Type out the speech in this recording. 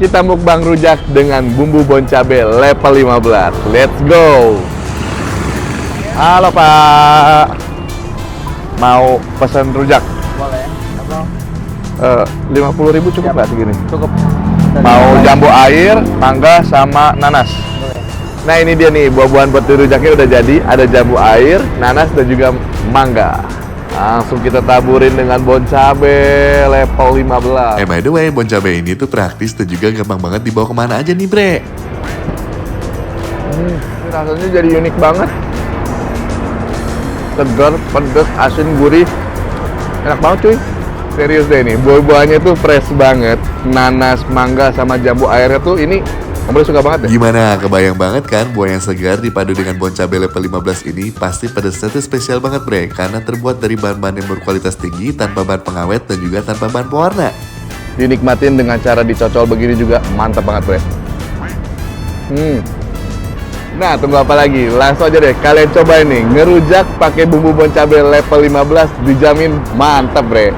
kita mukbang rujak dengan bumbu bon cabe level 15. Let's go. Halo Pak, mau pesan rujak? Boleh. Eh, 50.000 cukup nggak segini? Cukup. Mau jambu air, mangga, sama nanas. Boleh. Nah ini dia nih, buah-buahan buat rujaknya udah jadi. Ada jambu air, nanas, dan juga mangga. Langsung kita taburin dengan bon cabe level 15. By the way, bon cabe ini tuh praktis dan juga gampang banget dibawa kemana aja nih bre. Ini rasanya jadi unik banget. Segar, pedas, asin, gurih. Enak banget cuy. Serius deh ini, buah-buahannya tuh fresh banget. Nanas, mangga, sama jambu airnya tuh ini Om suka banget deh. Gimana? Kebayang banget kan buah yang segar dipadu dengan bon cabe level 15 ini pasti pedasnya tuh spesial banget bre. Karena terbuat dari bahan-bahan yang berkualitas tinggi, tanpa bahan pengawet dan juga tanpa bahan pewarna. Dinikmatin dengan cara dicocol begini juga mantap banget bre. Nah tunggu apa lagi? Langsung aja deh kalian coba ini ngerujak pakai bumbu bon cabe level 15, dijamin mantap bre.